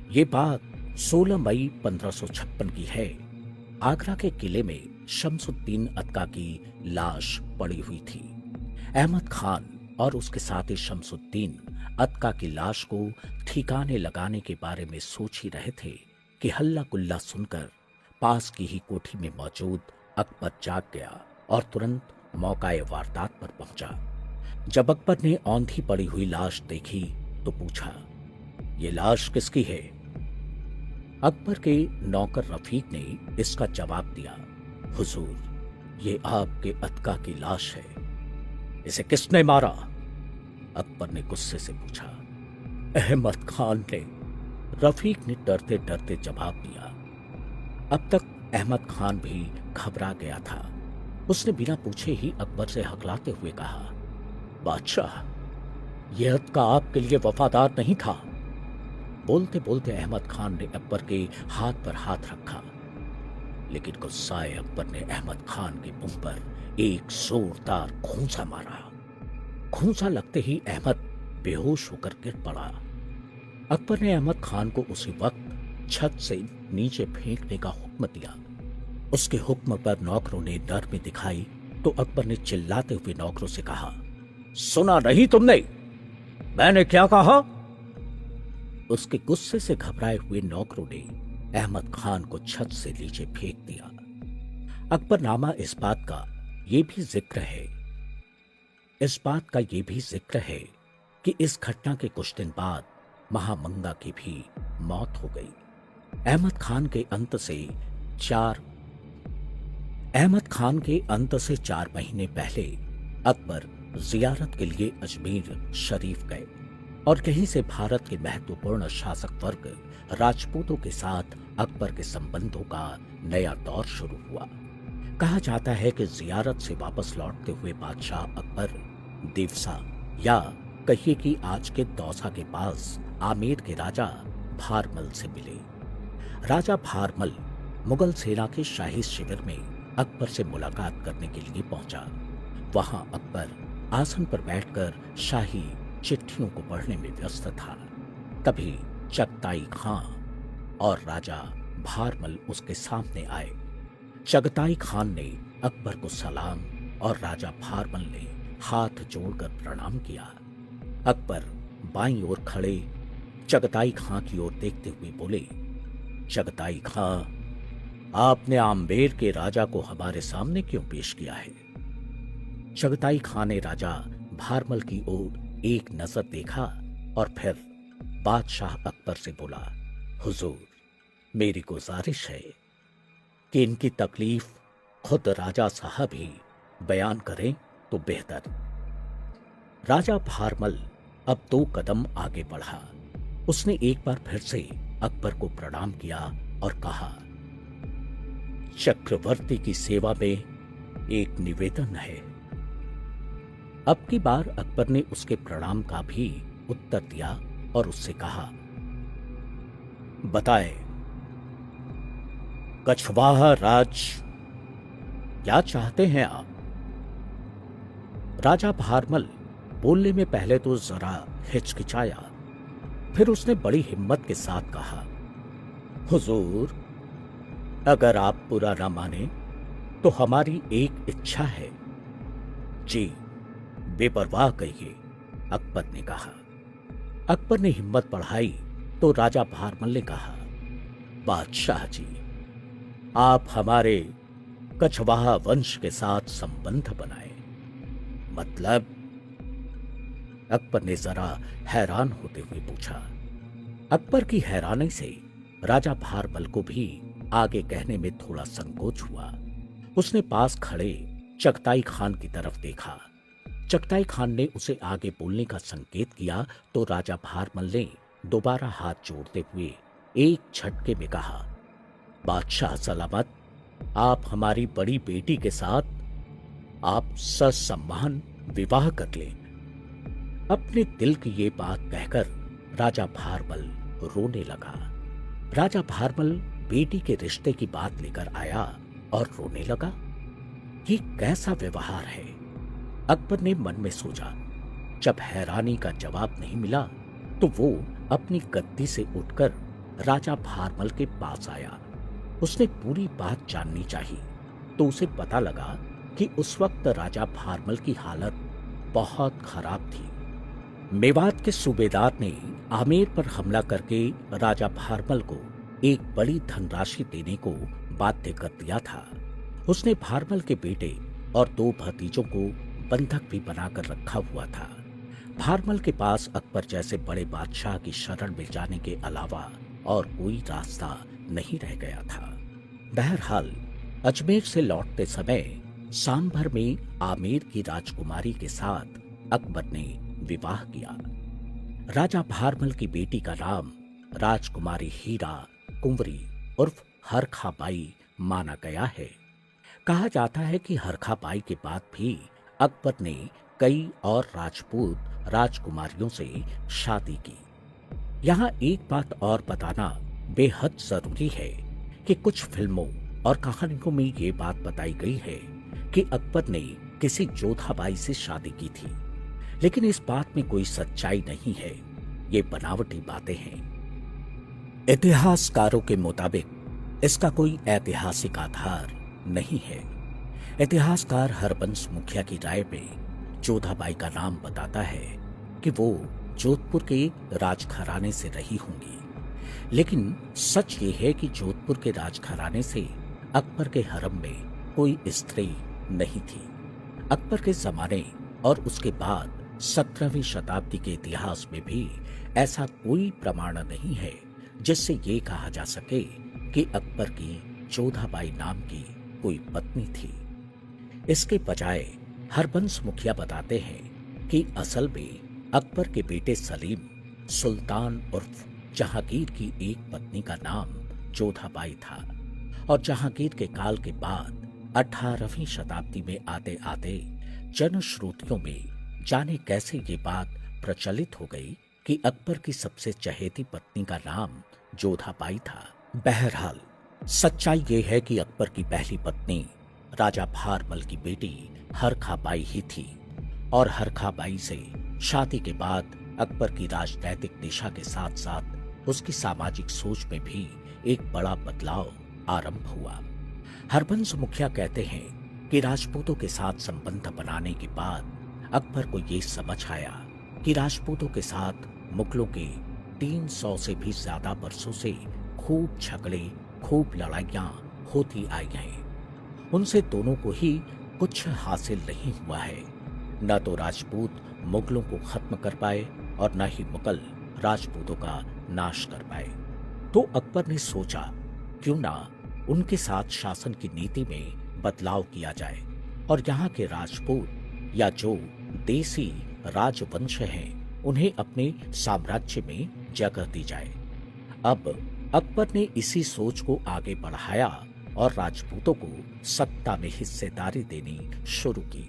ये बात 16 मई 1556 की है। आगरा के किले में शमसुद्दीन अत्ता की लाश पड़ी हुई थी। अहमद खान और उसके साथी शमसुद्दीन अत्ता की लाश को ठिकाने लगाने के बारे में सोच ही रहे थे कि हल्ला गुल्ला सुनकर पास की ही कोठी में मौजूद अकबर जाग गया और तुरंत मौकाए वारदात पर पहुंचा। जब अकबर ने औंधी पड़ी हुई लाश देखी तो पूछा, ये लाश किसकी है? अकबर के नौकर रफीक ने इसका जवाब दिया, हुजूर, ये आपके अत्का की लाश है। इसे किसने मारा? अकबर ने गुस्से से पूछा। अहमद खान ने, रफीक ने डरते डरते जवाब दिया। अब तक अहमद खान भी घबरा गया था। उसने बिना पूछे ही अकबर से हकलाते हुए कहा, बादशाह, यह अत्का आपके लिए वफादार नहीं था। बोलते बोलते अहमद खान ने अकबर के हाथ पर हाथ रखा, लेकिन गुस्साए अकबर ने अहमद खान के मुंह पर एक जोरदार खूंसा मारा। खूंसा लगते ही अहमद बेहोश होकर गिर पड़ा। अकबर ने अहमद खान को उसी वक्त छत से नीचे फेंकने का हुक्म दिया। उसके हुक्म पर नौकरों ने नरमी दिखाई तो अकबर ने चिल्लाते हुए नौकरों से कहा, सुना नहीं तुमने? मैंने क्या कहा? उसके गुस्से से घबराए हुए नौकरों ने अहमद खान को छत से नीचे फेंक दिया। अकबरनामा इस बात का यह भी जिक्र है कि इस घटना के कुछ दिन बाद महामंगा की भी मौत हो गई। अहमद खान के अंत से 4 महीने पहले अकबर जियारत के लिए अजमेर शरीफ गए और कहीं से भारत के महत्वपूर्ण शासक वर्ग राजपूतों के साथ अकबर के संबंधों का नया दौर शुरू हुआ। कहा जाता है कि जियारत से वापस लौटते हुए बादशाह अकबर देवसा या कहिए कि आज के दौसा के पास आमेर के राजा भारमल से मिले। राजा भारमल मुगल सेना के शाही शिविर में अकबर से मुलाकात करने के लिए पहुंचा। वहां अकबर आसन पर बैठकर शाही चिट्ठियों को पढ़ने में व्यस्त था। तभी चगताई खां और राजा भारमल उसके सामने आए। चगताई खान ने अकबर को सलाम और राजा भारमल ने हाथ जोड़कर प्रणाम किया। अकबर बाईं ओर खड़े चगताई खां की ओर देखते हुए बोले, चगताई खां, आपने आमेर के राजा को हमारे सामने क्यों पेश किया है? चगताई खां ने राजा भारमल की ओर एक नजर देखा और फिर बादशाह अकबर से बोला, हुजूर, मेरी गुजारिश है कि इनकी तकलीफ खुद राजा साहब ही बयान करें तो बेहतर। राजा भारमल अब 2 कदम आगे बढ़ा। उसने एक बार फिर से अकबर को प्रणाम किया और कहा, चक्रवर्ती की सेवा में एक निवेदन है। अब की बार अकबर ने उसके प्रणाम का भी उत्तर दिया और उससे कहा, बताए, कछवाहा राज, क्या चाहते हैं आप? राजा भारमल बोलने में पहले तो जरा हिचकिचाया, फिर उसने बड़ी हिम्मत के साथ कहा, हुजूर, अगर आप बुरा ना माने तो हमारी एक इच्छा है। जी, बेपरवाह कहिए, अकबर ने कहा। अकबर ने हिम्मत बढ़ाई तो राजा भारमल ने कहा, बादशाह जी, आप हमारे कछवाहा वंश के साथ संबंध बनाए। मतलब? अकबर ने जरा हैरान होते हुए पूछा। अकबर की हैरानी से राजा भारमल को भी आगे कहने में थोड़ा संकोच हुआ। उसने पास खड़े चगताई खान की तरफ देखा। चगताई खान ने उसे आगे बोलने का संकेत किया तो राजा भारमल ने दोबारा हाथ जोड़ते हुए एक झटके में कहा, बादशाह सलामत, आप हमारी बड़ी बेटी के साथ आप ससम्मान विवाह कर लें। अपने दिल की ये बात कहकर राजा भारमल रोने लगा। राजा भारमल बेटी के रिश्ते की बात लेकर आया और रोने लगा। ये कैसा व्यवहार है? अकबर ने मन में सोचा। जब हैरानी का जवाब नहीं मिला तो वो अपनी गद्दी से उठकर राजा भारमल के पास आया। उसने पूरी बात जाननी चाहिए, तो उसे पता लगा कि उस वक्त राजा भारमल की हालत बहुत खराब थी। मेवात के सूबेदार ने आमेर पर हमला करके राजा भारमल को एक बड़ी धनराशि देने को बाध्य कर दिया था। उसने भारमल के बेटे और 2 भतीजों को बंधक भी बनाकर रखा हुआ था। भारमल के पास अकबर जैसे बड़े बादशाह की शरण में जाने के अलावा और कोई रास्ता नहीं रह गया था। बहरहाल अजमेर से लौटते समय सांभर में आमेर की राजकुमारी के साथ अकबर ने विवाह किया। राजा भारमल की बेटी का नाम राजकुमारी हीरा कुंवरी उर्फ हरखा बाई माना गया है। कहा जाता है कि हरखा बाई के बाद भी अकबर ने कई और राजपूत राजकुमारियों से शादी की। यहाँ एक बात और बताना बेहद जरूरी है कि कुछ फिल्मों और कहानियों में ये बात बताई गई है कि अकबर ने किसी जोधाबाई से शादी की थी, लेकिन इस बात में कोई सच्चाई नहीं है। ये बनावटी बातें हैं। इतिहासकारों के मुताबिक इसका कोई ऐतिहासिक आधार नहीं है। इतिहासकार हरबंस मुखिया की राय में जोधाबाई का नाम बताता है कि वो जोधपुर के राजघराने से रही होंगी, लेकिन सच ये है कि जोधपुर के राजघराने से अकबर के हरम में कोई स्त्री नहीं थी। अकबर के जमाने और उसके बाद 17वीं शताब्दी के इतिहास में भी ऐसा कोई प्रमाण नहीं है जिससे ये कहा जा सके कि अकबर की जोधाबाई नाम की कोई पत्नी थी। इसके बजाय हरबंस मुखिया बताते हैं कि असल में अकबर के बेटे सलीम सुल्तान उर्फ जहांगीर की एक पत्नी का नाम जोधाबाई था, और जहांगीर के काल के बाद 18वीं शताब्दी में आते आते जनश्रुतियों में जाने कैसे ये बात प्रचलित हो गई कि अकबर की सबसे चहेती पत्नी का नाम जोधाबाई था। बहरहाल सच्चाई ये है कि अकबर की पहली पत्नी राजा भारमल की बेटी हरखा बाई ही थी, और हरखा बाई से शादी के बाद अकबर की राजनैतिक दिशा के साथ साथ उसकी सामाजिक सोच में भी एक बड़ा बदलाव आरंभ हुआ। हरबंस मुखिया कहते हैं कि राजपूतों के साथ संबंध बनाने के बाद अकबर को ये समझ आया कि राजपूतों के साथ मुगलों के 300 से भी ज्यादा वर्षों से खूब झगड़े, खूब लड़ाइयां होती आई हैं। उनसे दोनों को ही कुछ हासिल नहीं हुआ है। न तो राजपूत मुगलों को खत्म कर पाए और न ही मुगल राजपूतों का नाश कर पाए। तो अकबर ने सोचा क्यों ना उनके साथ शासन की नीति में बदलाव किया जाए और यहाँ के राजपूत या जो देसी राजवंश हैं उन्हें अपने साम्राज्य में जगह दी जाए। अब अकबर ने इसी सोच को आगे बढ़ाया और राजपूतों को सत्ता में हिस्सेदारी देनी शुरू की।